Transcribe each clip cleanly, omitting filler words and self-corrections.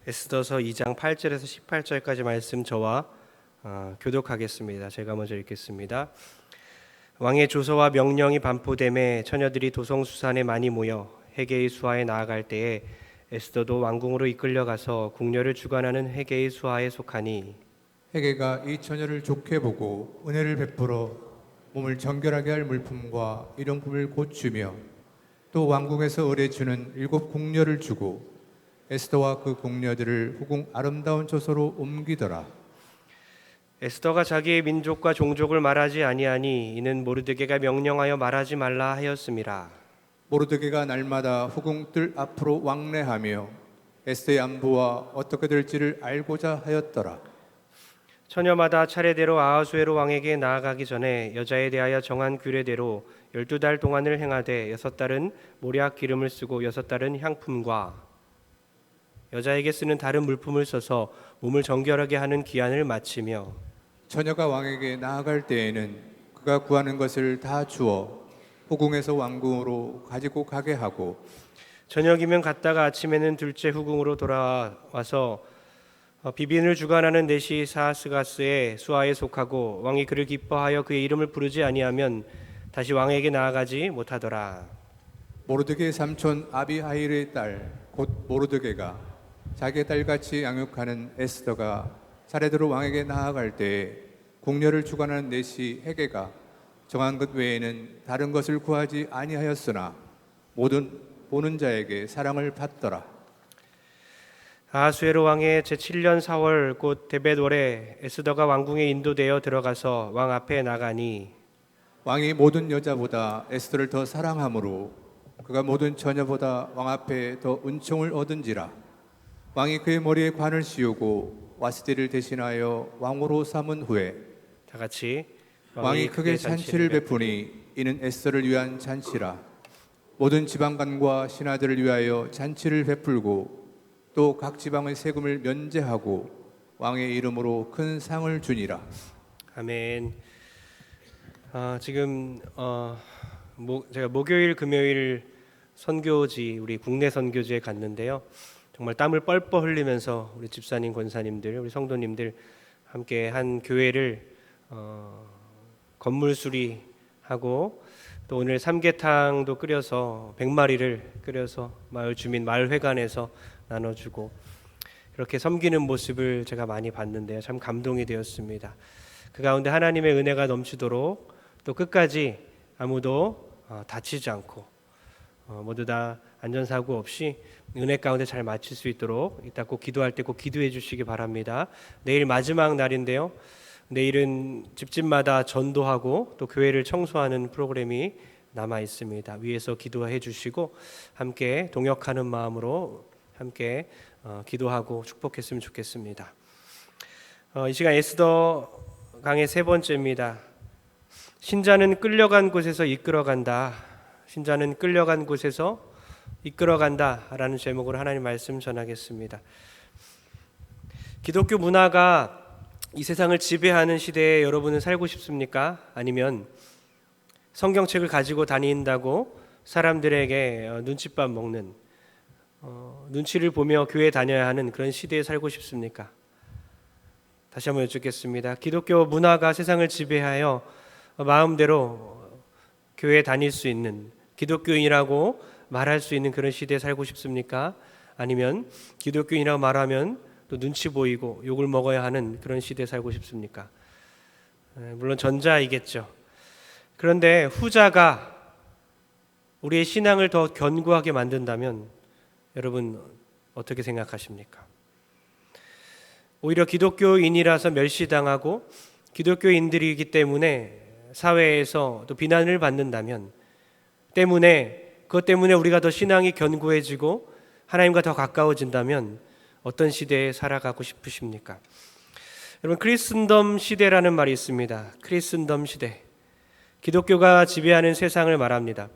에스더서 2장 8절에서 18절까지 말씀 저와 교독하겠습니다. 제가 먼저 읽겠습니다. 왕의 조서와 명령이 반포됨에 처녀들이 도성수산에 많이 모여 헤게의 수하에 나아갈 때에 에스더도 왕궁으로 이끌려가서 궁녀를 주관하는 헤게의 수하에 속하니 헤게가 이 처녀를 좋게 보고 은혜를 베풀어 몸을 정결하게 할 물품과 일용품을 곧 주며 또 왕궁에서 의뢰주는 7 궁녀를 주고 에스더와 그 궁녀들을 후궁 아름다운 조서로 옮기더라. 에스더가 자기의 민족과 종족을 말하지 아니하니 이는 모르드게가 명령하여 말하지 말라 하였음이라. 모르드게가 날마다 후궁 뜰 앞으로 왕래하며 에스더의 안부와 어떻게 될지를 알고자 하였더라. 처녀마다 차례대로 아하수에로 왕에게 나아가기 전에 여자에 대하여 정한 규례대로 12달 동안을 행하되 6달은 모략 기름을 쓰고 6달은 향품과 여자에게 쓰는 다른 물품을 써서 몸을 정결하게 하는 기한을 마치며 처녀가 왕에게 나아갈 때에는 그가 구하는 것을 다 주어 후궁에서 왕궁으로 가지고 가게 하고 저녁이면 갔다가 아침에는 둘째 후궁으로 돌아와서 비빈을 주관하는 내시 사스가스의 수하에 속하고 왕이 그를 기뻐하여 그의 이름을 부르지 아니하면 다시 왕에게 나아가지 못하더라. 모르드게의 삼촌 아비하일의 딸 곧 모르드게가 자기의 딸같이 양육하는 에스더가 차례대로 왕에게 나아갈 때에 궁녀를 주관하는 내시 헤게가 정한 것 외에는 다른 것을 구하지 아니하였으나 모든 보는 자에게 사랑을 받더라. 아하수에로 왕의 제7년 4월 곧 데벳월에 에스더가 왕궁에 인도되어 들어가서 왕 앞에 나가니 왕이 모든 여자보다 에스더를 더 사랑하므로 그가 모든 처녀보다 왕 앞에 더 은총을 얻은지라. 왕이 그의 머리에 관을 씌우고 와스디를 대신하여 왕으로 삼은 후에 다 같이 왕이 크게 잔치를 베푸니 이는 에스더를 위한 잔치라. 모든 지방관과 신하들을 위하여 잔치를 베풀고 또 각 지방의 세금을 면제하고 왕의 이름으로 큰 상을 주니라. 아멘. 지금 제가 목요일 금요일 선교지 우리 국내 선교지에 갔는데요. 정말 땀을 뻘뻘 흘리면서 우리 집사님, 권사님들, 우리 성도님들 함께 한 교회를 건물 수리하고 또 오늘 삼계탕도 끓여서 100마리를 끓여서 마을 주민 마을회관에서 나눠주고 이렇게 섬기는 모습을 제가 많이 봤는데요. 참 감동이 되었습니다. 그 가운데 하나님의 은혜가 넘치도록 또 끝까지 아무도 다치지 않고 모두 다 안전사고 없이 은혜 가운데 잘 마칠 수 있도록 이따 꼭 기도할 때 꼭 기도해 주시기 바랍니다. 내일 마지막 날인데요. 내일은 집집마다 전도하고 또 교회를 청소하는 프로그램이 남아 있습니다. 위에서 기도해 주시고 함께 동역하는 마음으로 함께 기도하고 축복했으면 좋겠습니다. 이 시간 에스더 강의 3번째입니다. 신자는 끌려간 곳에서 이끌어간다. 신자는 끌려간 곳에서 이끌어간다 라는 제목으로 하나님 말씀 전하겠습니다. 기독교 문화가 이 세상을 지배하는 시대에 여러분은 살고 싶습니까? 아니면 성경책을 가지고 다닌다고 사람들에게 눈칫밥 먹는 눈치를 보며 교회 다녀야 하는 그런 시대에 살고 싶습니까? 다시 한번 여쭙겠습니다. 기독교 문화가 세상을 지배하여 마음대로 교회 다닐 수 있는 기독교인이라고 말할 수 있는 그런 시대에 살고 싶습니까? 아니면 기독교인이라고 말하면 또 눈치 보이고 욕을 먹어야 하는 그런 시대에 살고 싶습니까? 물론 전자이겠죠. 그런데 후자가 우리의 신앙을 더 견고하게 만든다면 여러분 어떻게 생각하십니까? 오히려 기독교인이라서 멸시당하고 기독교인들이기 때문에 사회에서 또 비난을 받는다면 그것 때문에 우리가 더 신앙이 견고해지고 하나님과 더 가까워진다면 어떤 시대에 살아가고 싶으십니까? 여러분 크리스천덤 시대라는 말이 있습니다. 크리스천덤 시대. 기독교가 지배하는 세상을 말합니다.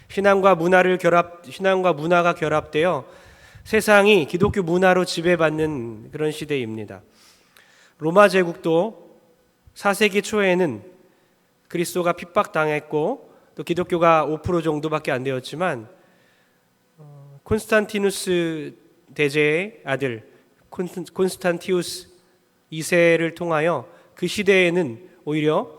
신앙과 문화가 결합되어 세상이 기독교 문화로 지배받는 그런 시대입니다. 로마 제국도 4세기 초에는 그리스도가 핍박당했고 또 기독교가 5% 정도밖에 안 되었지만 콘스탄티누스 대제의 아들 콘스탄티우스 2세를 통하여 그 시대에는 오히려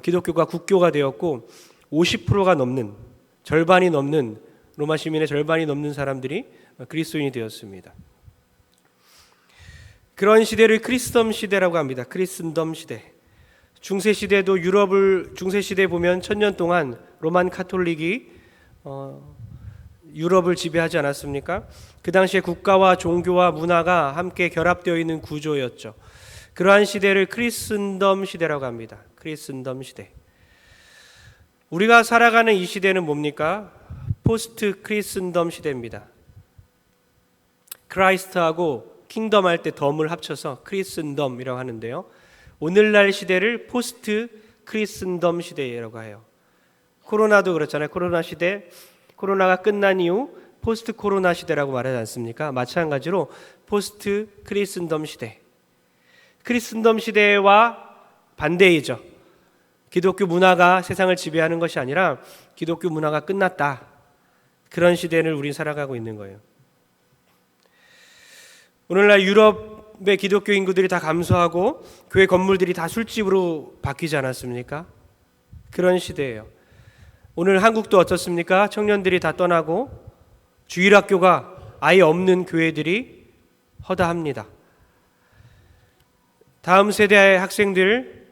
기독교가 국교가 되었고 50%가 넘는, 절반이 넘는, 로마 시민의 절반이 넘는 사람들이 그리스도인이 되었습니다. 그런 시대를 크리스덤 시대라고 합니다. 크리스덤 시대. 중세 시대도 중세 시대에 보면 1000년 동안 로만 카톨릭이 유럽을 지배하지 않았습니까? 그 당시에 국가와 종교와 문화가 함께 결합되어 있는 구조였죠. 그러한 시대를 크리스덤 시대라고 합니다. 크리스덤 시대. 우리가 살아가는 이 시대는 뭡니까? 포스트 크리스덤 시대입니다. 크라이스트하고 킹덤 할 때 덤을 합쳐서 크리스덤이라고 하는데요. 오늘날 시대를 포스트 크리스덤 시대라고 해요. 코로나도 그렇잖아요. 코로나 시대, 코로나가 끝난 이후 포스트 코로나 시대라고 말하지 않습니까? 마찬가지로 포스트 크리스덤 시대. 크리스덤 시대와 반대이죠. 기독교 문화가 세상을 지배하는 것이 아니라 기독교 문화가 끝났다. 그런 시대를 우린 살아가고 있는 거예요. 오늘날 유럽의 기독교 인구들이 다 감소하고 교회 건물들이 다 술집으로 바뀌지 않았습니까? 그런 시대예요. 오늘 한국도 어떻습니까? 청년들이 다 떠나고 주일학교가 아예 없는 교회들이 허다합니다. 다음 세대의 학생들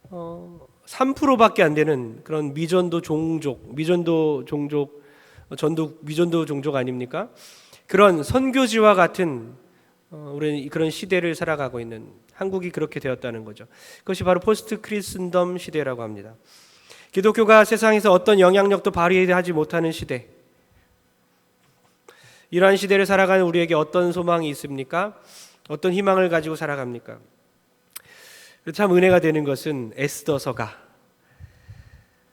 3%밖에 안 되는 그런 미전도 종족 아닙니까? 그런 선교지와 같은 우리는 그런 시대를 살아가고 있는, 한국이 그렇게 되었다는 거죠. 그것이 바로 포스트 크리스덤 시대라고 합니다. 기독교가 세상에서 어떤 영향력도 발휘하지 못하는 시대. 이러한 시대를 살아가는 우리에게 어떤 소망이 있습니까? 어떤 희망을 가지고 살아갑니까? 참 은혜가 되는 것은 에스더서가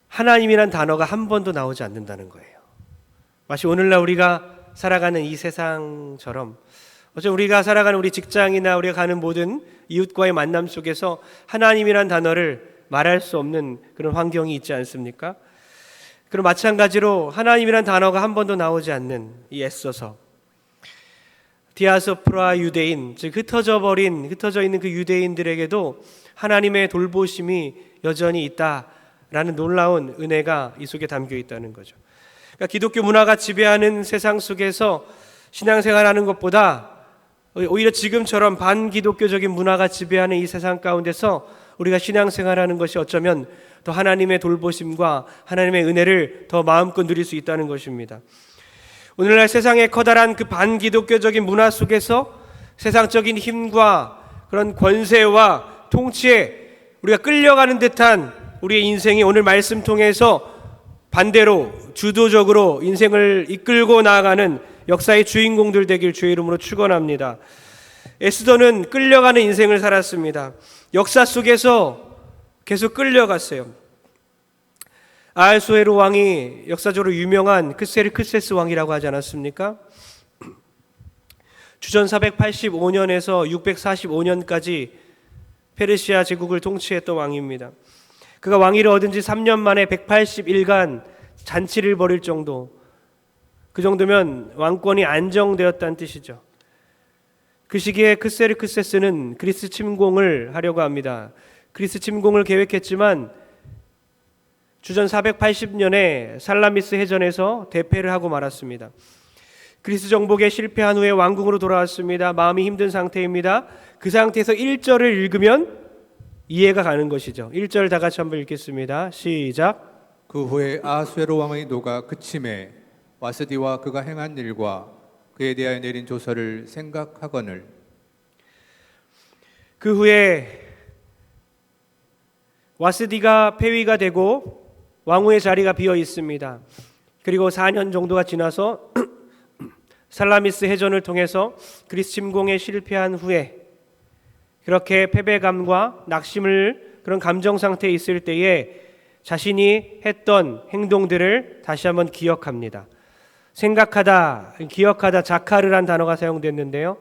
하나님이란 단어가 한 번도 나오지 않는다는 거예요. 마치 오늘날 우리가 살아가는 이 세상처럼 어쩌면 우리가 살아가는 우리 직장이나 우리가 가는 모든 이웃과의 만남 속에서 하나님이란 단어를 말할 수 없는 그런 환경이 있지 않습니까? 그럼 마찬가지로 하나님이란 단어가 한 번도 나오지 않는 이 에스더서, 디아스포라 유대인, 즉 흩어져 있는 그 유대인들에게도 하나님의 돌보심이 여전히 있다라는 놀라운 은혜가 이 속에 담겨 있다는 거죠. 그러니까 기독교 문화가 지배하는 세상 속에서 신앙생활하는 것보다 오히려 지금처럼 반기독교적인 문화가 지배하는 이 세상 가운데서 우리가 신앙생활하는 것이 어쩌면 더 하나님의 돌보심과 하나님의 은혜를 더 마음껏 누릴 수 있다는 것입니다. 오늘날 세상의 커다란 그 반기독교적인 문화 속에서 세상적인 힘과 그런 권세와 통치에 우리가 끌려가는 듯한 우리의 인생이 오늘 말씀 통해서 반대로 주도적으로 인생을 이끌고 나아가는 역사의 주인공들 되길 주의 이름으로 축원합니다. 에스더는 끌려가는 인생을 살았습니다. 역사 속에서 계속 끌려갔어요. 아하수에로 왕이 역사적으로 유명한 크세르크세스 왕이라고 하지 않았습니까? 주전 485년에서 645년까지 페르시아 제국을 통치했던 왕입니다. 그가 왕위를 얻은 지 3년 만에 180일간 잔치를 벌일 정도, 그 정도면 왕권이 안정되었다는 뜻이죠. 그 시기에 크세르크세스는 그리스 침공을 하려고 합니다. 그리스 침공을 계획했지만 주전 480년에 살라미스 해전에서 대패를 하고 말았습니다. 그리스 정복에 실패한 후에 왕궁으로 돌아왔습니다. 마음이 힘든 상태입니다. 그 상태에서 1절을 읽으면 이해가 가는 것이죠. 1절 다 같이 한번 읽겠습니다. 시작. 그 후에 아하수에로 왕의 노가 그침에 와스디와 그가 행한 일과 그에 대하여 내린 조서를 생각하거늘. 그 후에 와스디가 폐위가 되고 왕후의 자리가 비어 있습니다. 그리고 4년 정도가 지나서 살라미스 해전을 통해서 그리스 침공에 실패한 후에 그렇게 패배감과 낙심을 그런 감정 상태에 있을 때에 자신이 했던 행동들을 다시 한번 기억합니다. 생각하다, 기억하다, 자카르란 단어가 사용됐는데요.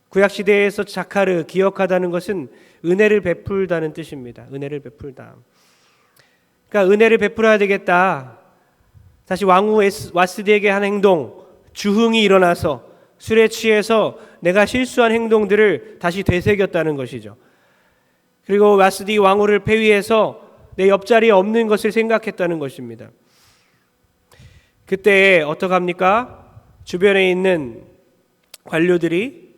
구약시대에서 자카르, 기억하다는 것은 은혜를 베풀다는 뜻입니다. 은혜를 베풀다. 그러니까 은혜를 베풀어야 되겠다. 다시 왕후 와스디에게 한 행동, 주흥이 일어나서 술에 취해서 내가 실수한 행동들을 다시 되새겼다는 것이죠. 그리고 와스디 왕후를 폐위해서 내 옆자리에 없는 것을 생각했다는 것입니다. 그때 어떡합니까? 주변에 있는 관료들이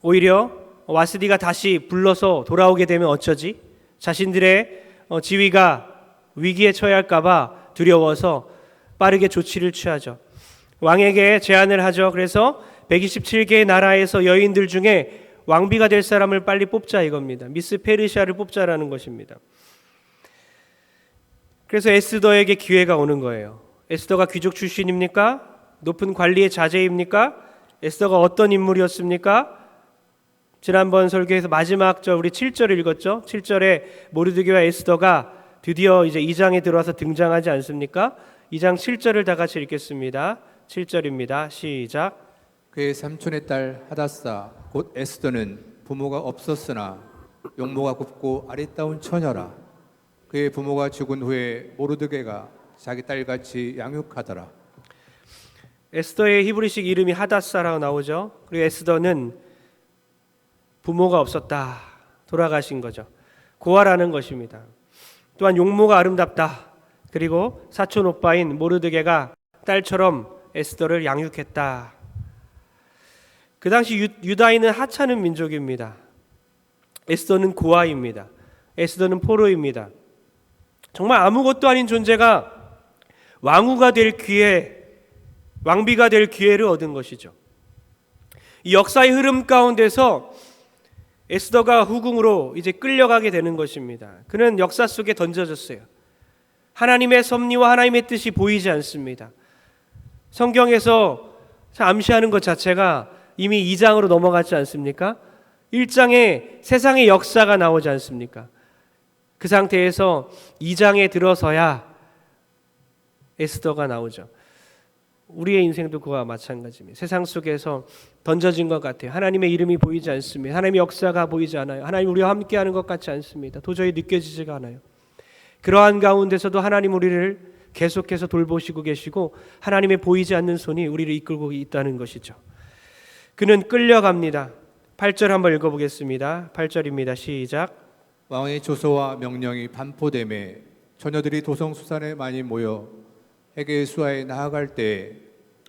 오히려 와스디가 다시 불러서 돌아오게 되면 어쩌지? 자신들의 지위가 위기에 처할까 봐 두려워서 빠르게 조치를 취하죠. 왕에게 제안을 하죠. 그래서 127개의 나라에서 여인들 중에 왕비가 될 사람을 빨리 뽑자 이겁니다. 미스 페르시아를 뽑자라는 것입니다. 그래서 에스더에게 기회가 오는 거예요. 에스더가 귀족 출신입니까? 높은 관리의 자제입니까? 에스더가 어떤 인물이었습니까? 지난번 설교에서 마지막 우리 7절 읽었죠? 7절에 모르드게와 에스더가 드디어 이제 2장에 들어와서 등장하지 않습니까? 2장 7절을 다 같이 읽겠습니다. 7절입니다. 시작. 그의 삼촌의 딸 하다사 곧 에스더는 부모가 없었으나 용모가 곱고 아리따운 처녀라. 그의 부모가 죽은 후에 모르드게가 자기 딸같이 양육하더라. 에스더의 히브리식 이름이 하다사라고 나오죠. 그리고 에스더는 부모가 없었다. 돌아가신 거죠. 고아라는 것입니다. 또한 용모가 아름답다. 그리고 사촌 오빠인 모르드게가 딸처럼 에스더를 양육했다. 그 당시 유다인은 하찮은 민족입니다. 에스더는 고아입니다. 에스더는 포로입니다. 정말 아무것도 아닌 존재가 왕후가 될 기회, 왕비가 될 기회를 얻은 것이죠. 이 역사의 흐름 가운데서 에스더가 후궁으로 이제 끌려가게 되는 것입니다. 그는 역사 속에 던져졌어요. 하나님의 섭리와 하나님의 뜻이 보이지 않습니다. 성경에서 암시하는 것 자체가 이미 2장으로 넘어갔지 않습니까? 1장에 세상의 역사가 나오지 않습니까? 그 상태에서 2장에 들어서야 에스더가 나오죠. 우리의 인생도 그와 마찬가지입니다. 세상 속에서 던져진 것 같아요. 하나님의 이름이 보이지 않습니다. 하나님의 역사가 보이지 않아요. 하나님 우리와 함께하는 것 같지 않습니다. 도저히 느껴지지가 않아요. 그러한 가운데서도 하나님 우리를 계속해서 돌보시고 계시고 하나님의 보이지 않는 손이 우리를 이끌고 있다는 것이죠. 그는 끌려갑니다. 8절 한번 읽어보겠습니다. 8절입니다. 시작. 왕의 조서와 명령이 반포됨에 처녀들이 도성수산에 많이 모여 헤게의 수하에 나아갈 때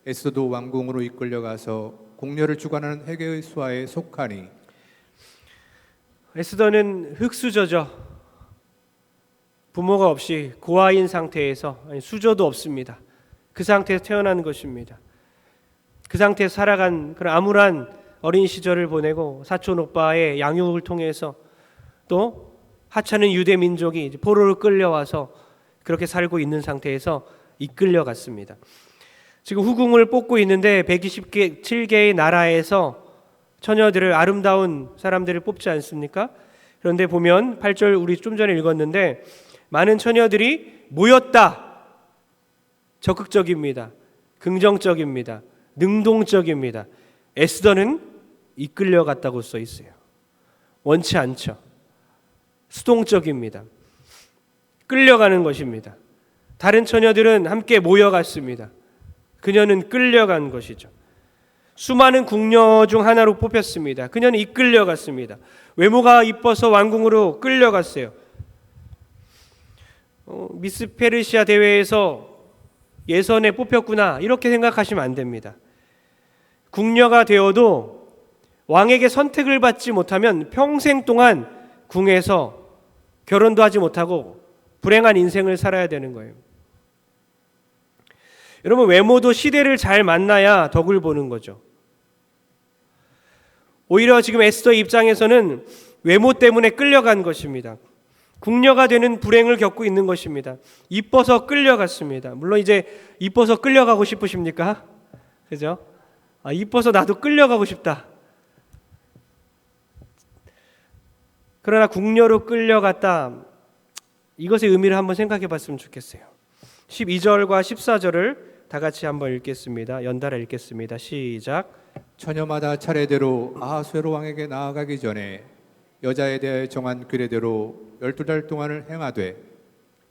에스더도 왕궁으로 이끌려가서 궁녀를 주관하는 헤게의 수하에 속하니. 에스더는 흙수저죠. 부모가 없이 고아인 상태에서 수저도 없습니다. 그 상태에서 태어난 것입니다. 그 상태에서 살아간 그런 암울한 어린 시절을 보내고 사촌 오빠의 양육을 통해서 또 하찮은 유대 민족이 포로로 끌려와서 그렇게 살고 있는 상태에서 이끌려갔습니다. 지금 후궁을 뽑고 있는데 127개의 나라에서 처녀들을 아름다운 사람들을 뽑지 않습니까? 그런데 보면 8절 우리 좀 전에 읽었는데 많은 처녀들이 모였다. 적극적입니다. 긍정적입니다. 능동적입니다. 에스더는 이끌려갔다고 써 있어요. 원치 않죠. 수동적입니다. 끌려가는 것입니다. 다른 처녀들은 함께 모여갔습니다. 그녀는 끌려간 것이죠. 수많은 궁녀 중 하나로 뽑혔습니다. 그녀는 이끌려갔습니다. 외모가 이뻐서 왕궁으로 끌려갔어요. 미스 페르시아 대회에서 예선에 뽑혔구나 이렇게 생각하시면 안 됩니다. 궁녀가 되어도 왕에게 선택을 받지 못하면 평생 동안 궁에서 결혼도 하지 못하고 불행한 인생을 살아야 되는 거예요. 여러분, 외모도 시대를 잘 만나야 덕을 보는 거죠. 오히려 지금 에스더 입장에서는 외모 때문에 끌려간 것입니다. 궁녀가 되는 불행을 겪고 있는 것입니다. 이뻐서 끌려갔습니다. 물론 이제 이뻐서 끌려가고 싶으십니까? 그죠? 이뻐서 나도 끌려가고 싶다. 그러나 궁녀로 끌려갔다. 이것의 의미를 한번 생각해 봤으면 좋겠어요. 12절과 14절을 다 같이 한번 읽겠습니다. 연달아 읽겠습니다. 시작. 처녀마다 차례대로 아하수에로 왕에게 나아가기 전에 여자에 대해 정한 규례대로 12달 동안을 행하되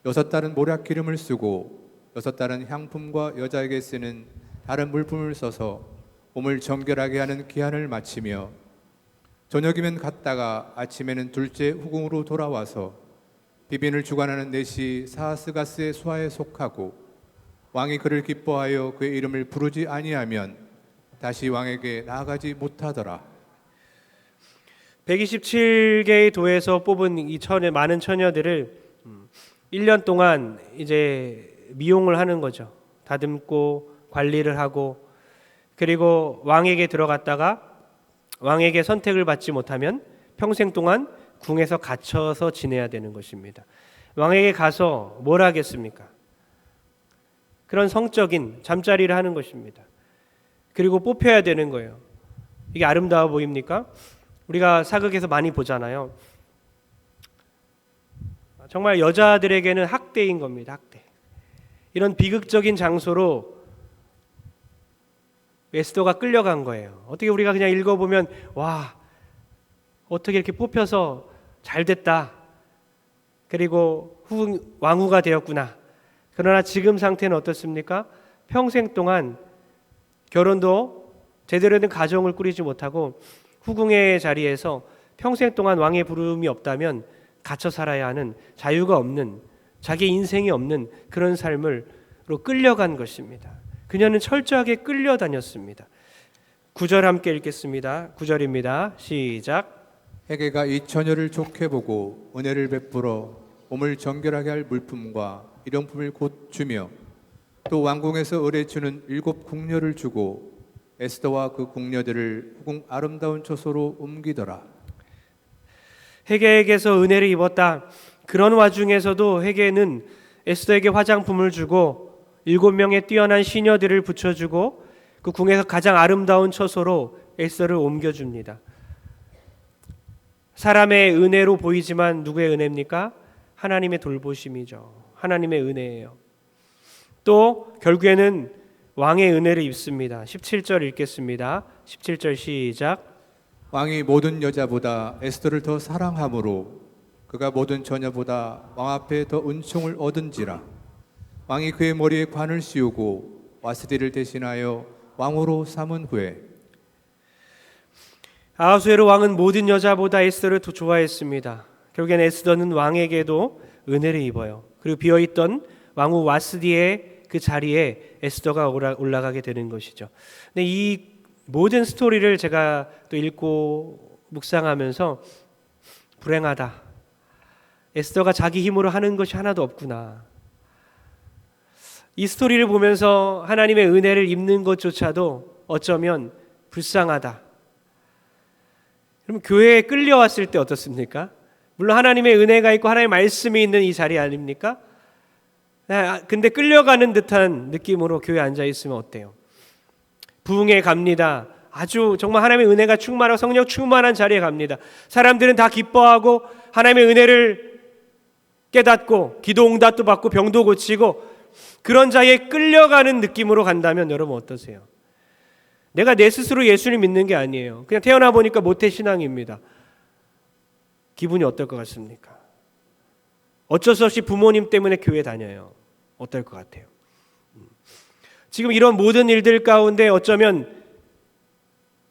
6달은 모략 기름을 쓰고 6달은 향품과 여자에게 쓰는 다른 물품을 써서 몸을 정결하게 하는 기한을 마치며 저녁이면 갔다가 아침에는 둘째 후궁으로 돌아와서 비빈을 주관하는 내시 사하스가스의 수하에 속하고 왕이 그를 기뻐하여 그의 이름을 부르지 아니하면 다시 왕에게 나아가지 못하더라. 127개의 도에서 뽑은 이 많은 처녀들을 1년 동안 이제 미용을 하는 거죠. 다듬고 관리를 하고, 그리고 왕에게 들어갔다가 왕에게 선택을 받지 못하면 평생 동안 궁에서 갇혀서 지내야 되는 것입니다. 왕에게 가서 뭘 하겠습니까? 그런 성적인 잠자리를 하는 것입니다. 그리고 뽑혀야 되는 거예요. 이게 아름다워 보입니까? 우리가 사극에서 많이 보잖아요. 정말 여자들에게는 학대인 겁니다. 학대. 이런 비극적인 장소로 에스더가 끌려간 거예요. 어떻게 우리가 그냥 읽어보면 와, 어떻게 이렇게 뽑혀서 잘 됐다. 그리고 왕후가 되었구나. 그러나 지금 상태는 어떻습니까? 평생 동안 결혼도 제대로 된 가정을 꾸리지 못하고 후궁의 자리에서 평생 동안 왕의 부름이 없다면 갇혀 살아야 하는, 자유가 없는, 자기 인생이 없는 그런 삶으로 끌려간 것입니다. 그녀는 철저하게 끌려다녔습니다. 9절 함께 읽겠습니다. 9절입니다. 시작. 헤게가 이 처녀를 좋게 보고 은혜를 베풀어 몸을 정결하게 할 물품과 일용품을 곧 주며 또 왕궁에서 의뢰 주는 7 궁녀를 주고 에스더와 그 궁녀들을 후궁 아름다운 처소로 옮기더라. 헤게에게서 은혜를 입었다. 그런 와중에서도 헤게는 에스더에게 화장품을 주고 7명의 뛰어난 시녀들을 붙여주고 그 궁에서 가장 아름다운 처소로 에스더를 옮겨줍니다. 사람의 은혜로 보이지만 누구의 은혜입니까? 하나님의 돌보심이죠. 하나님의 은혜예요. 또 결국에는 왕의 은혜를 입습니다. 17절 읽겠습니다. 17절 시작. 왕이 모든 여자보다 에스더를 더 사랑함으로 그가 모든 처녀보다 왕 앞에 더 은총을 얻은지라. 왕이 그의 머리에 관을 씌우고 와스디를 대신하여 왕으로 삼은 후에 아하수에로 왕은 모든 여자보다 에스더를 더 좋아했습니다. 결국엔 에스더는 왕에게도 은혜를 입어요. 그리고 비어있던 왕후 와스디의 그 자리에 에스더가 올라가게 되는 것이죠. 근데 이 모든 스토리를 제가 또 읽고 묵상하면서 불행하다. 에스더가 자기 힘으로 하는 것이 하나도 없구나. 이 스토리를 보면서 하나님의 은혜를 입는 것조차도 어쩌면 불쌍하다. 그럼 교회에 끌려왔을 때 어떻습니까? 물론 하나님의 은혜가 있고 하나님의 말씀이 있는 이 자리 아닙니까? 근데 끌려가는 듯한 느낌으로 교회에 앉아 있으면 어때요? 부흥회 갑니다. 아주 정말 하나님의 은혜가 충만하고 성령 충만한 자리에 갑니다. 사람들은 다 기뻐하고 하나님의 은혜를 깨닫고 기도 응답도 받고 병도 고치고 그런 자리에 끌려가는 느낌으로 간다면 여러분 어떠세요? 내가 내 스스로 예수를 믿는 게 아니에요. 그냥 태어나 보니까 모태신앙입니다. 기분이 어떨 것 같습니까? 어쩔 수 없이 부모님 때문에 교회 다녀요. 어떨 것 같아요? 지금 이런 모든 일들 가운데 어쩌면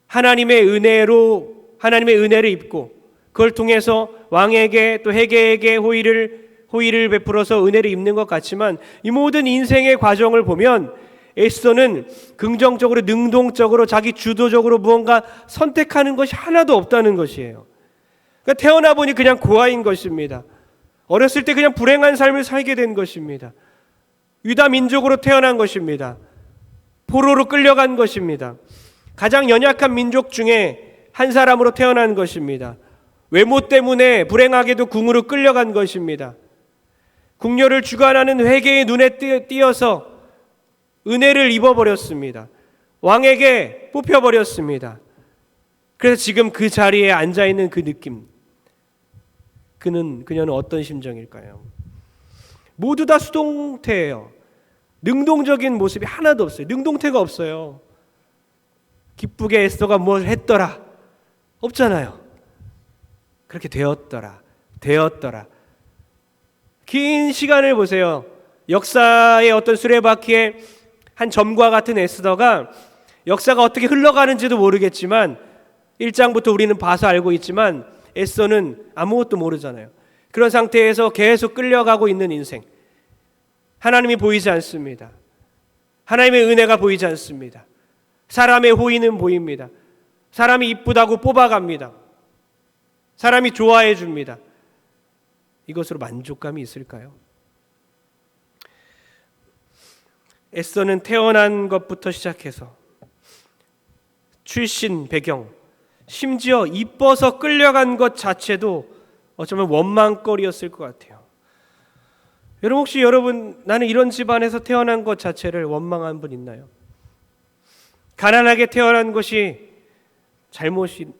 하나님의 은혜를 입고 그걸 통해서 왕에게 또 헤게에게 호의를 베풀어서 은혜를 입는 것 같지만 이 모든 인생의 과정을 보면 에스더는 긍정적으로 능동적으로 자기 주도적으로 무언가 선택하는 것이 하나도 없다는 것이에요. 그러니까 태어나 보니 그냥 고아인 것입니다. 어렸을 때 그냥 불행한 삶을 살게 된 것입니다. 유다 민족으로 태어난 것입니다. 포로로 끌려간 것입니다. 가장 연약한 민족 중에 한 사람으로 태어난 것입니다. 외모 때문에 불행하게도 궁으로 끌려간 것입니다. 궁녀를 주관하는 회개의 눈에 띄어서 은혜를 입어버렸습니다. 왕에게 뽑혀버렸습니다. 그래서 지금 그 자리에 앉아있는 그 느낌, 그녀는 어떤 심정일까요? 모두 다 수동태예요. 능동적인 모습이 하나도 없어요. 능동태가 없어요. 기쁘게 에스더가 뭘 했더라 없잖아요. 그렇게 되었더라. 긴 시간을 보세요. 역사의 어떤 수레바퀴에 한 점과 같은 에스더가 역사가 어떻게 흘러가는지도 모르겠지만 1장부터 우리는 봐서 알고 있지만 에스더는 아무것도 모르잖아요. 그런 상태에서 계속 끌려가고 있는 인생. 하나님이 보이지 않습니다. 하나님의 은혜가 보이지 않습니다. 사람의 호의는 보입니다. 사람이 이쁘다고 뽑아갑니다. 사람이 좋아해 줍니다. 이것으로 만족감이 있을까요? 에스더는 태어난 것부터 시작해서 출신, 배경, 심지어 이뻐서 끌려간 것 자체도 어쩌면 원망거리였을 것 같아요. 여러분 혹시 나는 이런 집안에서 태어난 것 자체를 원망한 분 있나요? 가난하게 태어난 것이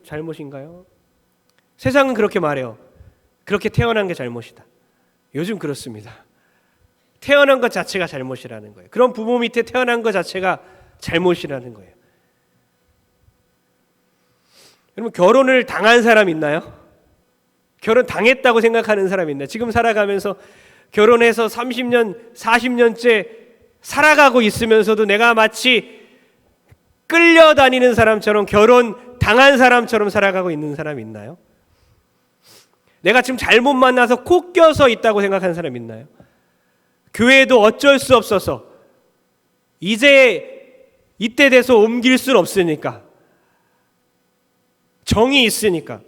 잘못인가요? 세상은 그렇게 말해요. 그렇게 태어난 게 잘못이다. 요즘 그렇습니다. 태어난 것 자체가 잘못이라는 거예요. 그런 부모 밑에 태어난 것 자체가 잘못이라는 거예요. 여러분 결혼을 당한 사람 있나요? 결혼 당했다고 생각하는 사람 있나요? 지금 살아가면서 결혼해서 30년, 40년째 살아가고 있으면서도 내가 마치 끌려다니는 사람처럼 결혼 당한 사람처럼 살아가고 있는 사람 있나요? 내가 지금 잘못 만나서 코 껴서 있다고 생각하는 사람 있나요? 교회도 어쩔 수 없어서 이제 이때 돼서 옮길 수는 없으니까 정이 있으니까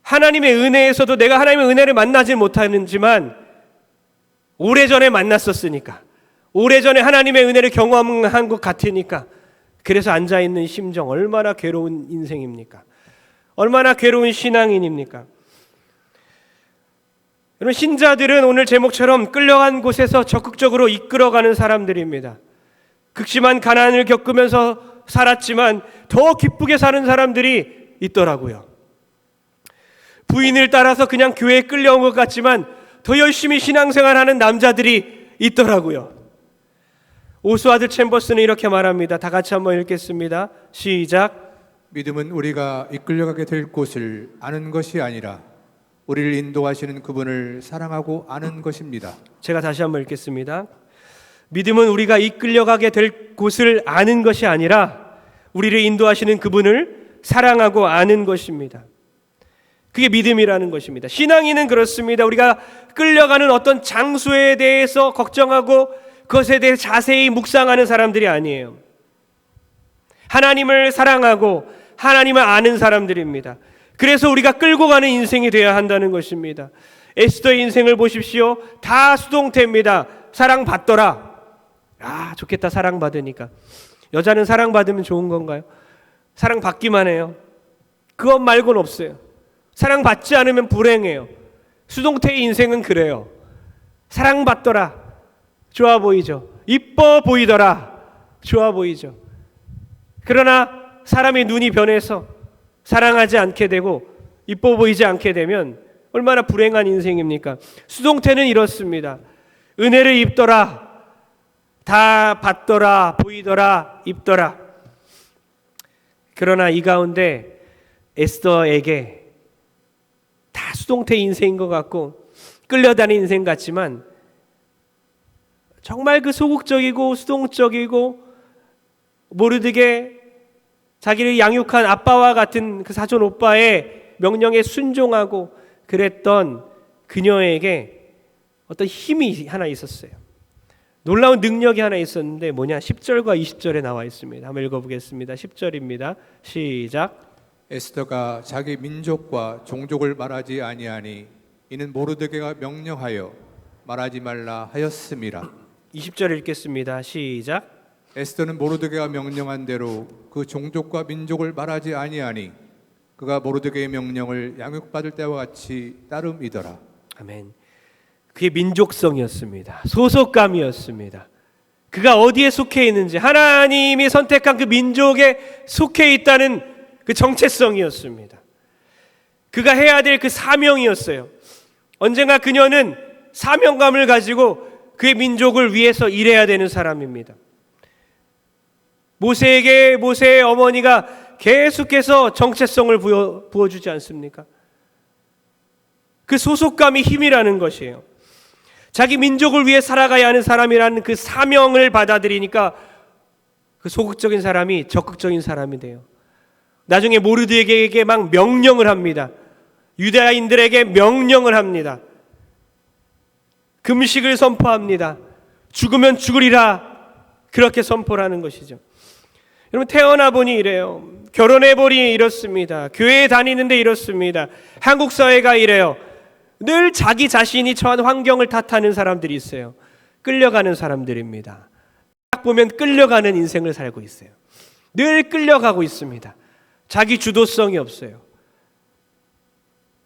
하나님의 은혜에서도 내가 하나님의 은혜를 만나지 못하지만 오래전에 만났었으니까 오래전에 하나님의 은혜를 경험한 것 같으니까 그래서 앉아있는 심정 얼마나 괴로운 인생입니까? 얼마나 괴로운 신앙인입니까? 여러분 신자들은 오늘 제목처럼 끌려간 곳에서 적극적으로 이끌어가는 사람들입니다. 극심한 가난을 겪으면서 살았지만 더 기쁘게 사는 사람들이 있더라고요. 부인을 따라서 그냥 교회에 끌려온 것 같지만 더 열심히 신앙생활하는 남자들이 있더라고요. 오스와드 챔버스는 이렇게 말합니다. 다 같이 한번 읽겠습니다. 시작. 믿음은 우리가 이끌려가게 될 곳을 아는 것이 아니라 우리를 인도하시는 그분을 사랑하고 아는 것입니다. 제가 다시 한번 읽겠습니다. 믿음은 우리가 이끌려가게 될 곳을 아는 것이 아니라 우리를 인도하시는 그분을 사랑하고 아는 것입니다. 그게 믿음이라는 것입니다. 신앙인은 그렇습니다. 우리가 끌려가는 어떤 장소에 대해서 걱정하고 그것에 대해 자세히 묵상하는 사람들이 아니에요. 하나님을 사랑하고 하나님을 아는 사람들입니다. 그래서 우리가 끌고 가는 인생이 되어야 한다는 것입니다. 에스더의 인생을 보십시오. 다 수동태입니다. 사랑받더라. 아, 좋겠다. 사랑받으니까. 여자는 사랑받으면 좋은 건가요? 사랑받기만 해요. 그것 말고는 없어요. 사랑받지 않으면 불행해요. 수동태의 인생은 그래요. 사랑받더라. 좋아 보이죠? 이뻐 보이더라. 좋아 보이죠? 그러나 사람의 눈이 변해서 사랑하지 않게 되고 이뻐 보이지 않게 되면 얼마나 불행한 인생입니까? 수동태는 이렇습니다. 은혜를 입더라. 다 받더라. 보이더라. 입더라. 그러나 이 가운데 에스더에게 다 수동태 인생인 것 같고 끌려다니는 인생 같지만 정말 그 소극적이고 수동적이고 모르드게 자기를 양육한 아빠와 같은 그 사촌 오빠의 명령에 순종하고 그랬던 그녀에게 어떤 힘이 하나 있었어요. 놀라운 능력이 하나 있었는데 뭐냐? 10절과 20절에 나와 있습니다. 한번 읽어보겠습니다. 10절입니다. 시작. 에스더가 자기 민족과 종족을 말하지 아니하니 이는 모르드게가 명령하여 말하지 말라 하였음이라. 20절 읽겠습니다. 시작. 에스더는 모르드게가 명령한 대로 그 종족과 민족을 말하지 아니하니 그가 모르드게의 명령을 양육받을 때와 같이 따름이더라. 아멘. 그의 민족성이었습니다. 소속감이었습니다. 그가 어디에 속해 있는지 하나님이 선택한 그 민족에 속해 있다는 그 정체성이었습니다. 그가 해야 될 그 사명이었어요. 언젠가 그녀는 사명감을 가지고 그의 민족을 위해서 일해야 되는 사람입니다. 모세에게 모세의 어머니가 계속해서 정체성을 부어주지 않습니까? 그 소속감이 힘이라는 것이에요. 자기 민족을 위해 살아가야 하는 사람이라는 그 사명을 받아들이니까 그 소극적인 사람이 적극적인 사람이 돼요. 나중에 모르드게에게 막 명령을 합니다. 유대인들에게 명령을 합니다. 금식을 선포합니다. 죽으면 죽으리라. 그렇게 선포를 하는 것이죠. 여러분, 태어나 보니 이래요. 결혼해 보니 이렇습니다. 교회에 다니는데 이렇습니다. 한국 사회가 이래요. 늘 자기 자신이 처한 환경을 탓하는 사람들이 있어요. 끌려가는 사람들입니다. 딱 보면 끌려가는 인생을 살고 있어요. 늘 끌려가고 있습니다. 자기 주도성이 없어요.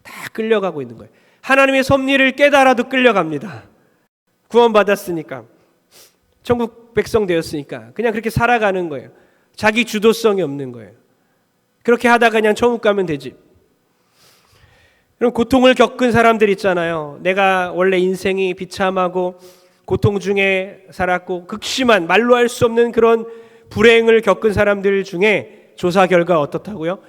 다 끌려가고 있는 거예요. 하나님의 섭리를 깨달아도 끌려갑니다. 구원받았으니까, 천국 백성 되었으니까 그냥 그렇게 살아가는 거예요. 자기 주도성이 없는 거예요. 그렇게 하다가 그냥 천국 가면 되지. 그럼 고통을 겪은 사람들 있잖아요. 내가 원래 인생이 비참하고 고통 중에 살았고 극심한 말로 할 수 없는 그런 불행을 겪은 사람들 중에 조사 결과 어떻다고요?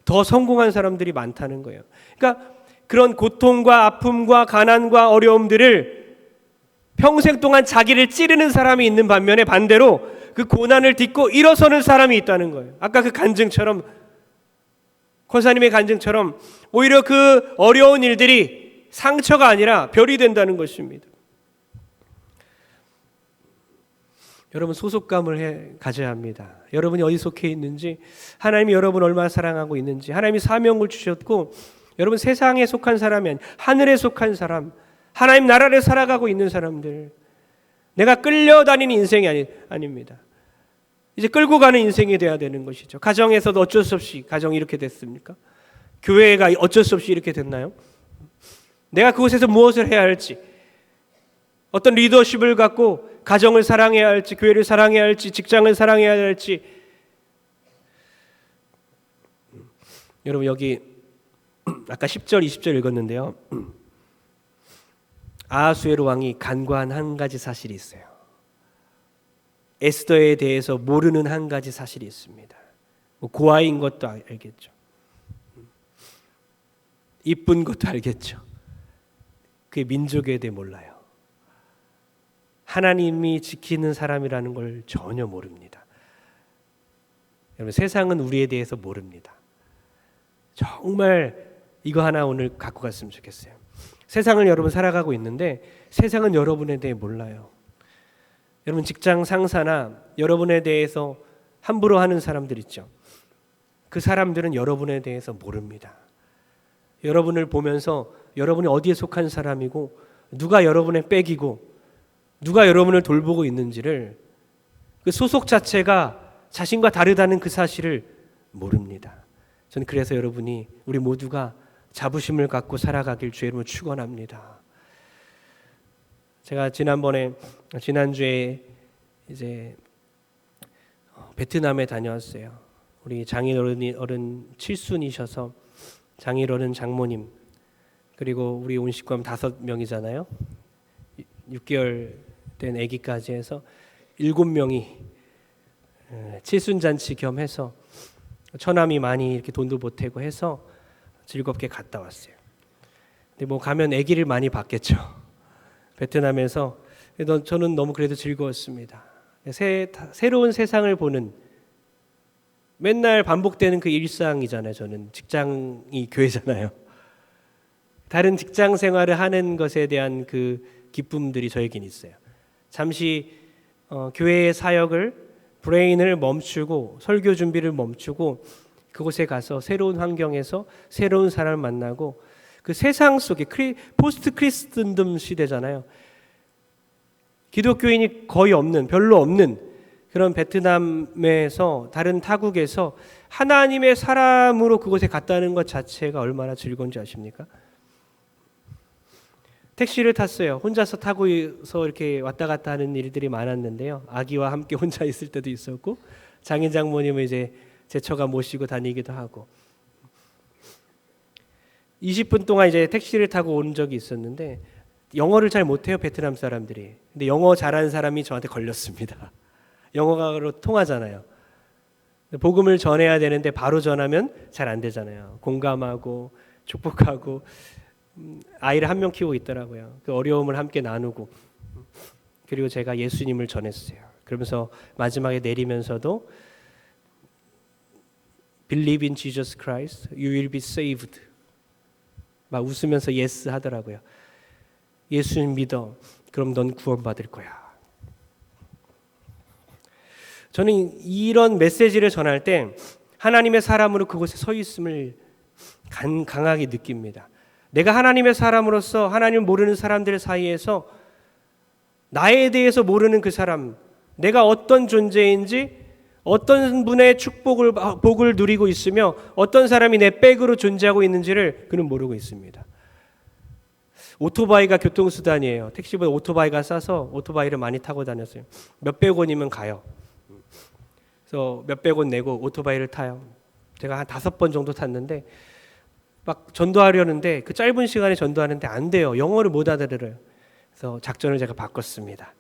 더 성공한 사람들이 많다는 거예요. 그러니까 그런 고통과 아픔과 가난과 어려움들을 평생 동안 자기를 찌르는 사람이 있는 반면에 반대로 그 고난을 딛고 일어서는 사람이 있다는 거예요. 아까 그 간증처럼, 권사님의 간증처럼 오히려 그 어려운 일들이 상처가 아니라 별이 된다는 것입니다. 여러분, 소속감을 가져야 합니다. 여러분이 어디 속해 있는지, 하나님이 여러분을 얼마나 사랑하고 있는지, 하나님이 사명을 주셨고 여러분 세상에 속한 사람이 아니라 하늘에 속한 사람, 하나님 나라를 살아가고 있는 사람들, 내가 끌려다니는 인생이 아닙니다. 이제 끌고 가는 인생이 돼야 되는 것이죠. 가정에서도 어쩔 수 없이 가정이 이렇게 됐습니까? 교회가 어쩔 수 없이 이렇게 됐나요? 내가 그곳에서 무엇을 해야 할지, 어떤 리더십을 갖고 가정을 사랑해야 할지, 교회를 사랑해야 할지, 직장을 사랑해야 할지. 여러분, 여기 아까 10절, 20절 읽었는데요. 아하수에로 왕이 간과한 한 가지 사실이 있어요. 에스더에 대해서 모르는 한 가지 사실이 있습니다. 고아인 것도 알겠죠. 이쁜 것도 알겠죠. 그의 민족에 대해 몰라요. 하나님이 지키는 사람이라는 걸 전혀 모릅니다. 여러분, 세상은 우리에 대해서 모릅니다. 정말 이거 하나 오늘 갖고 갔으면 좋겠어요. 세상을 여러분 살아가고 있는데 세상은 여러분에 대해 몰라요. 여러분, 직장 상사나 여러분에 대해서 함부로 하는 사람들 있죠. 그 사람들은 여러분에 대해서 모릅니다. 여러분을 보면서 여러분이 어디에 속한 사람이고 누가 여러분의 백이고 누가 여러분을 돌보고 있는지를, 그 소속 자체가 자신과 다르다는 그 사실을 모릅니다. 저는 그래서 여러분이, 우리 모두가 자부심을 갖고 살아가길 주의 이름으로 축원합니다. 제가 지난주에 이제 베트남에 다녀왔어요. 우리 장인어른 칠순이셔서 장인어른 장모님 그리고 우리 온 식구하면 5명이잖아요. 6개월 된 아기까지 해서 7명이 칠순잔치 겸해서 처남이 많이 이렇게 돈도 보태고 해서 즐겁게 갔다 왔어요. 근데 뭐 가면 아기를 많이 봤겠죠. 베트남에서. 저는 너무 그래도 즐거웠습니다. 새로운 세상을 보는, 맨날 반복되는 그 일상이잖아요. 저는 직장이 교회잖아요. 다른 직장 생활을 하는 것에 대한 그 기쁨들이 저에겐 있어요. 잠시 교회의 사역을, 브레인을 멈추고 설교 준비를 멈추고 그곳에 가서 새로운 환경에서 새로운 사람을 만나고, 그 세상 속에 포스트 크리스천덤 시대잖아요. 기독교인이 거의 없는, 별로 없는 그런 베트남에서, 다른 타국에서 하나님의 사람으로 그곳에 갔다는 것 자체가 얼마나 즐거운지 아십니까? 택시를 탔어요. 혼자서 타고서 이렇게 왔다 갔다 하는 일들이 많았는데요. 아기와 함께 혼자 있을 때도 있었고, 장인 장모님을 이제 제처가 모시고 다니기도 하고, 20분 동안 이제 택시를 타고 온 적이 있었는데, 영어를 잘 못해요, 베트남 사람들이. 근데 영어 잘하는 사람이 저한테 걸렸습니다. 영어로 통하잖아요. 복음을 전해야 되는데 바로 전하면 잘 안 되잖아요. 공감하고 축복하고. 아이를 한 명 키우고 있더라고요. 그 어려움을 함께 나누고, 그리고 제가 예수님을 전했어요. 그러면서 마지막에 내리면서도 Believe in Jesus Christ, you will be saved. 막 웃으면서 yes 하더라고요. 예수님 믿어. 그럼 넌 구원받을 거야. 저는 이런 메시지를 전할 때 하나님의 사람으로 그곳에 서 있음을 강하게 느낍니다. 내가 하나님의 사람으로서 하나님을 모르는 사람들 사이에서 나에 대해서 모르는 그 사람, 내가 어떤 존재인지, 어떤 분의 복을 누리고 있으며 어떤 사람이 내 백으로 존재하고 있는지를 그는 모르고 있습니다. 오토바이가 교통수단이에요. 택시보다 오토바이가 싸서 오토바이를 많이 타고 다녔어요. 몇백 원이면 가요. 그래서 몇백 원 내고 오토바이를 타요. 제가 한 5번 정도 탔는데 막 전도하려는데 그 짧은 시간에 전도하는데 안 돼요. 영어를 못 알아들어요. 그래서 작전을 제가 바꿨습니다.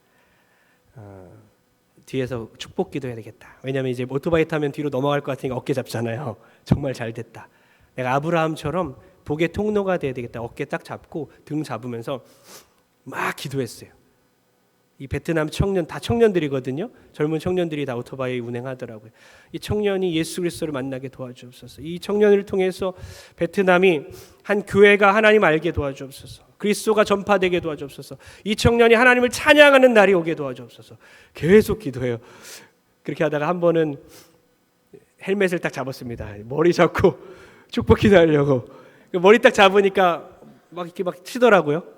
뒤에서 축복 기도해야 되겠다. 왜냐하면 이제 오토바이 타면 뒤로 넘어갈 것 같으니까 어깨 잡잖아요. 정말 잘 됐다. 내가 아브라함처럼 복의 통로가 돼야 되겠다. 어깨 딱 잡고 등 잡으면서 막 기도했어요. 이 베트남 청년 다 청년들이거든요. 젊은 청년들이 다 오토바이 운행하더라고요. 이 청년이 예수 그리스도를 만나게 도와주옵소서. 이 청년을 통해서 베트남이 한 교회가 하나님 알게 도와주옵소서. 그리스도가 전파되게 도와주옵소서. 이 청년이 하나님을 찬양하는 날이 오게 도와주옵소서. 계속 기도해요. 그렇게 하다가 한 번은 헬멧을 딱 잡았습니다. 머리 잡고 축복 기도하려고 머리 딱 잡으니까 막 이렇게 막 치더라고요.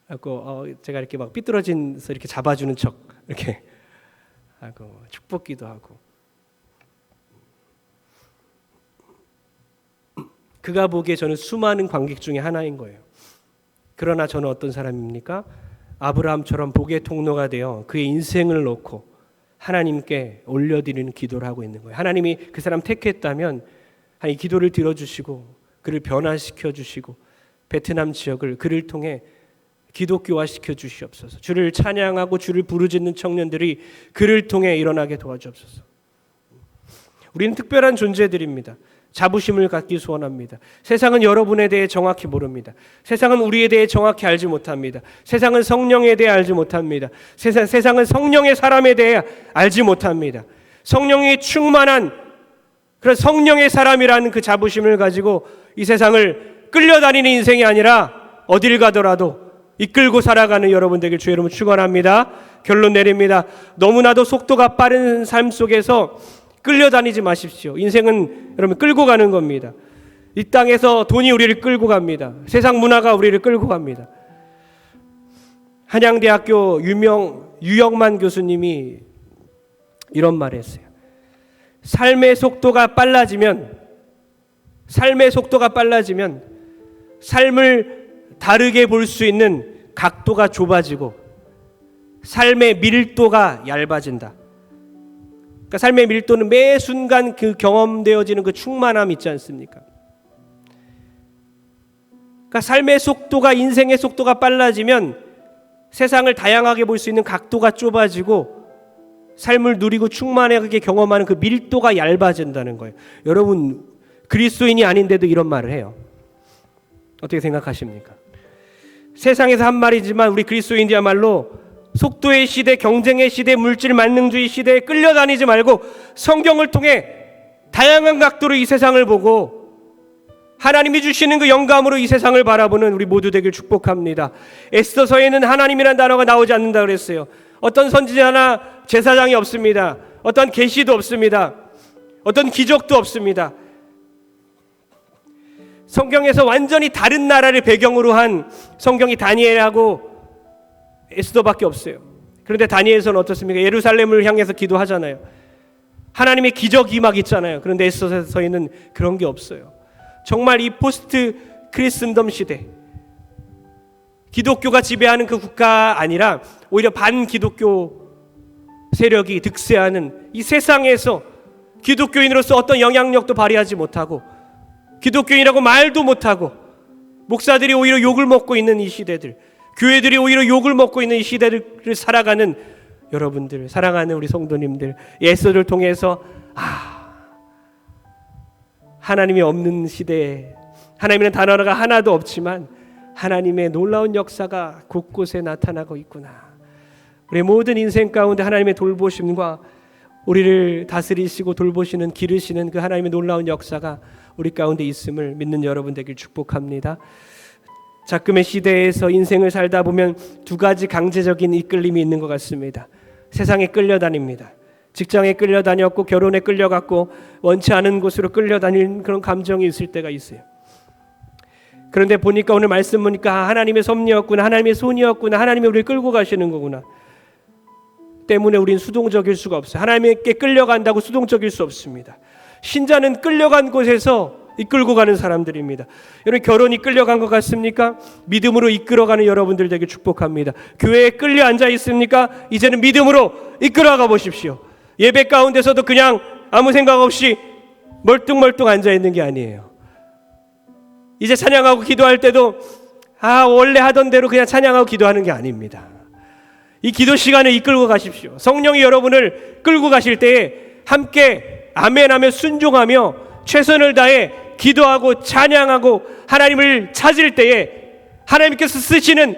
하고 제가 이렇게 막 삐뚤어진서 이렇게 잡아주는 척 이렇게 하고 축복기도 하고 그가 보기에 저는 수많은 관객 중에 하나인 거예요. 그러나 저는 어떤 사람입니까? 아브라함처럼 복의 통로가 되어 그의 인생을 놓고 하나님께 올려드리는 기도를 하고 있는 거예요. 하나님이 그 사람 택했다면 이 기도를 들어주시고 그를 변화시켜 주시고 베트남 지역을 그를 통해 기독교화 시켜 주시옵소서. 주를 찬양하고 주를 부르짖는 청년들이 그를 통해 일어나게 도와주옵소서. 우리는 특별한 존재들입니다. 자부심을 갖기 소원합니다. 세상은 여러분에 대해 정확히 모릅니다. 세상은 우리에 대해 정확히 알지 못합니다. 세상은 성령에 대해 알지 못합니다. 세상은 성령의 사람에 대해 알지 못합니다. 성령이 충만한 그런 성령의 사람이라는 그 자부심을 가지고 이 세상을 끌려다니는 인생이 아니라 어딜 가더라도 이끌고 살아가는 여러분 되길 주의 이름으로 축원합니다. 결론 내립니다. 너무나도 속도가 빠른 삶 속에서 끌려다니지 마십시오. 인생은 여러분 끌고 가는 겁니다. 이 땅에서 돈이 우리를 끌고 갑니다. 세상 문화가 우리를 끌고 갑니다. 한양대학교 유영만 교수님이 이런 말을 했어요. 삶의 속도가 빨라지면 삶을 다르게 볼 수 있는 각도가 좁아지고 삶의 밀도가 얇아진다. 그러니까 삶의 밀도는 매 순간 그 경험되어지는 그 충만함 있지 않습니까? 그러니까 삶의 속도가 인생의 속도가 빨라지면 세상을 다양하게 볼 수 있는 각도가 좁아지고 삶을 누리고 충만하게 경험하는 그 밀도가 얇아진다는 거예요. 여러분 그리스도인이 아닌데도 이런 말을 해요. 어떻게 생각하십니까? 세상에서 한 말이지만 우리 그리스도인이야말로 속도의 시대, 경쟁의 시대, 물질 만능주의 시대에 끌려다니지 말고 성경을 통해 다양한 각도로 이 세상을 보고 하나님이 주시는 그 영감으로 이 세상을 바라보는 우리 모두 되길 축복합니다. 에스더서에는 하나님이라는 단어가 나오지 않는다 그랬어요. 어떤 선지자나 제사장이 없습니다. 어떤 계시도 없습니다. 어떤 기적도 없습니다. 성경에서 완전히 다른 나라를 배경으로 한 성경이 다니엘하고 에스더밖에 없어요. 그런데 다니엘서는 어떻습니까? 예루살렘을 향해서 기도하잖아요. 하나님의 기적이 막 있잖아요. 그런데 에스더서에는 그런 게 없어요. 정말 이 포스트 크리스천덤 시대, 기독교가 지배하는 그 국가가 아니라 오히려 반기독교 세력이 득세하는 이 세상에서 기독교인으로서 어떤 영향력도 발휘하지 못하고 기독교인이라고 말도 못하고 목사들이 오히려 욕을 먹고 있는 이 시대들, 교회들이 오히려 욕을 먹고 있는 이 시대를 살아가는 여러분들, 사랑하는 우리 성도님들, 에스더를 통해서 하나님이 없는 시대에 하나님이라는 단어가 하나도 없지만 하나님의 놀라운 역사가 곳곳에 나타나고 있구나. 우리 모든 인생 가운데 하나님의 돌보심과 우리를 다스리시고 돌보시는 기르시는 그 하나님의 놀라운 역사가 우리 가운데 있음을 믿는 여러분 되길 축복합니다. 작금의 시대에서 인생을 살다 보면 두 가지 강제적인 이끌림이 있는 것 같습니다. 세상에 끌려다닙니다. 직장에 끌려다녔고 결혼에 끌려갔고 원치 않은 곳으로 끌려다니는 그런 감정이 있을 때가 있어요. 그런데 보니까 오늘 말씀 보니까 하나님의 섭리였구나, 하나님의 손이었구나, 하나님이 우리를 끌고 가시는 거구나 때문에 우린 수동적일 수가 없어요. 하나님께 끌려간다고 수동적일 수 없습니다. 신자는 끌려간 곳에서 이끌고 가는 사람들입니다. 여러분 결혼이 끌려간 것 같습니까? 믿음으로 이끌어가는 여러분들 되게 축복합니다. 교회에 끌려 앉아 있습니까? 이제는 믿음으로 이끌어가 보십시오. 예배 가운데서도 그냥 아무 생각 없이 멀뚱멀뚱 앉아 있는 게 아니에요. 이제 찬양하고 기도할 때도 원래 하던 대로 그냥 찬양하고 기도하는 게 아닙니다. 이 기도 시간을 이끌고 가십시오. 성령이 여러분을 끌고 가실 때에 함께 아멘하며 순종하며 최선을 다해 기도하고 찬양하고 하나님을 찾을 때에 하나님께서 쓰시는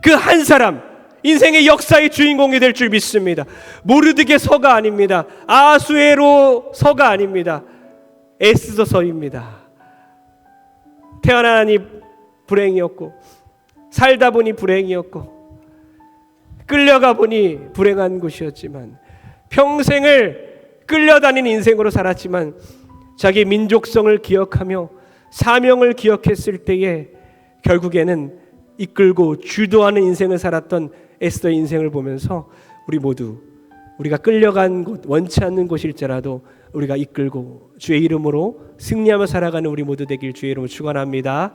그 한 사람 인생의 역사의 주인공이 될 줄 믿습니다. 모르드게서가 아닙니다. 아수에로서가 아닙니다. 에스더서입니다. 태어나니 불행이었고 살다 보니 불행이었고 끌려가 보니 불행한 곳이었지만 평생을 끌려다니는 인생으로 살았지만 자기 민족성을 기억하며 사명을 기억했을 때에 결국에는 이끌고 주도하는 인생을 살았던 에스더의 인생을 보면서 우리 모두 우리가 끌려간 곳 원치 않는 곳일지라도 우리가 이끌고 주의 이름으로 승리하며 살아가는 우리 모두 되길 주의 이름으로 축원합니다.